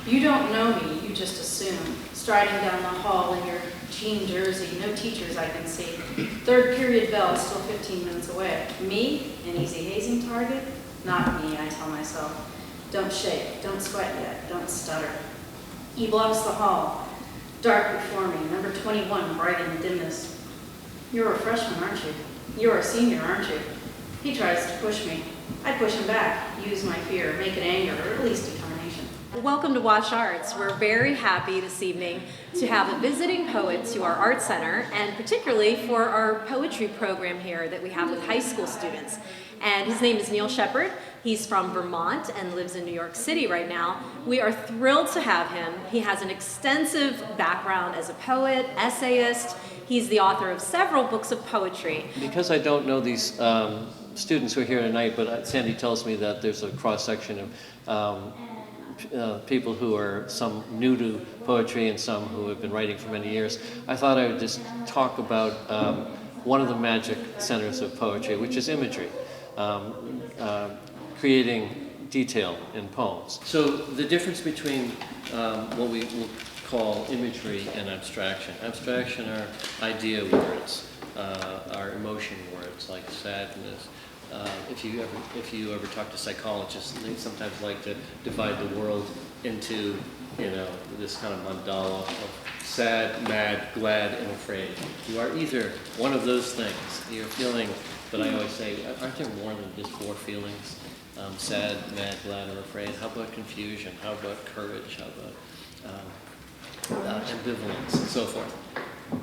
You don't know me, you just assume. Striding down the hall in your jean jersey, no teachers I can see. Third period bell, still 15 minutes away. Me, an easy hazing target? Not me, I tell myself. Don't shake, don't sweat yet, don't stutter. He blocks the hall, dark before me, number 21, bright in the dimness. You're a freshman, aren't you? You're a senior, aren't you? He tries to push me. I push him back, use my fear, make it anger, or at least determination. Welcome to Wash Arts. We're very happy this evening to have a visiting poet to our art center, and particularly for our poetry program here that we have with high school students. And his name is Neil Shepard. He's from Vermont and lives in New York City right now. We are thrilled to have him. He has an extensive background as a poet, essayist. He's the author of several books of poetry. Because I don't know these students who are here tonight, but Sandy tells me that there's a cross-section of people who are some new to poetry and some who have been writing for many years. I thought I would just talk about one of the magic centers of poetry, which is imagery, creating detail in poems. So the difference between what we will call imagery and abstraction. Abstraction are idea words, are emotion words like sadness. If you ever talk to psychologists, they sometimes like to divide the world into, this kind of mandala of sad, mad, glad, and afraid. You are either one of those things. You're feeling, but I always say, aren't there more than just four feelings? Sad, mad, glad, or afraid. How about confusion? How about courage? How about ambivalence, and so forth?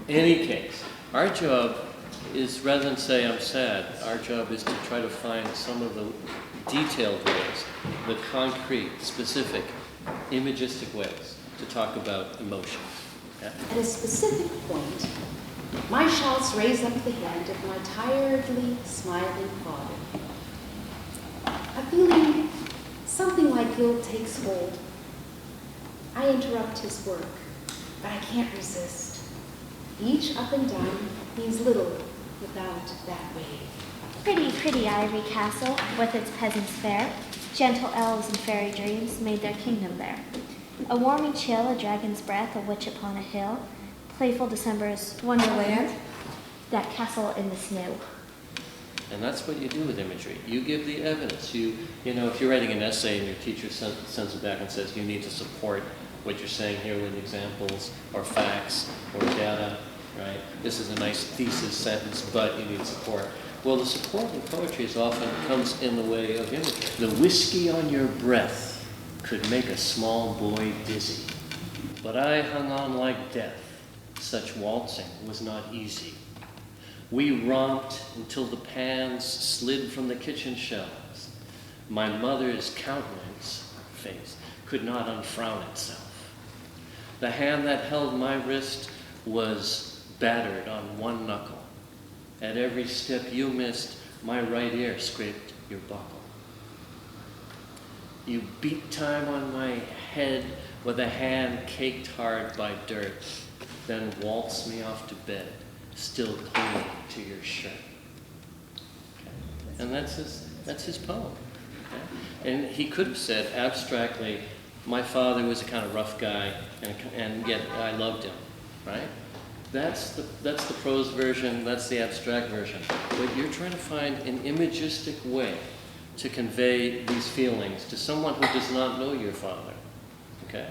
In any case, our job is, rather than say I'm sad, our job is to try to find some of the detailed ways, the concrete, specific, imagistic ways to talk about emotion. Okay? At a specific point, my shouts raise up the hand of my tiredly smiling father. A feeling something like guilt takes hold. I interrupt his work, but I can't resist. Each up and down means little without that wave. Pretty, pretty ivory castle, with its peasants fair, gentle elves and fairy dreams made their kingdom there. A warming chill, a dragon's breath, a witch upon a hill, playful December's wonderland, that castle in the snow. And that's what you do with imagery. You give the evidence. If you're writing an essay and your teacher sends it back and says you need to support what you're saying here with examples or facts or data, right? This is a nice thesis sentence, but you need support. Well, the support in poetry is often comes in the way of imagery. The whiskey on your breath could make a small boy dizzy, but I hung on like death. Such waltzing was not easy. We romped until the pans slid from the kitchen shelves. My mother's face could not unfrown itself. The hand that held my wrist was battered on one knuckle. At every step you missed, my right ear scraped your buckle. You beat time on my head with a hand caked hard by dirt, then waltzed me off to bed, still clinging to your shirt. Okay. And that's his poem. Okay? And he could have said abstractly, my father was a kind of rough guy, and yet I loved him, right? That's the prose version, that's the abstract version. But you're trying to find an imagistic way to convey these feelings to someone who does not know your father, okay?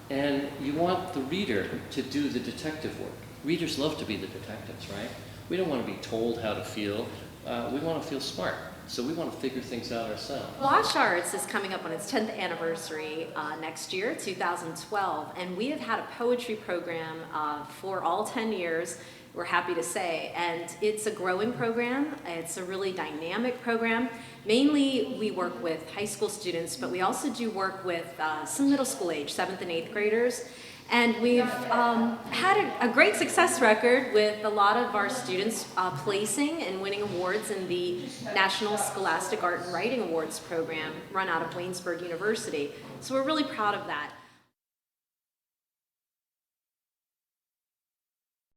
And you want the reader to do the detective work. Readers love to be the detectives, right? We don't want to be told how to feel. We want to feel smart. So we want to figure things out ourselves. Wash Arts is coming up on its 10th anniversary next year, 2012, and we have had a poetry program for all 10 years, we're happy to say, and it's a growing program. It's a really dynamic program. Mainly we work with high school students, but we also do work with some middle school age, 7th and 8th graders. And we've had a great success record with a lot of our students placing and winning awards in the National Scholastic Art and Writing Awards program run out of Waynesburg University. So we're really proud of that.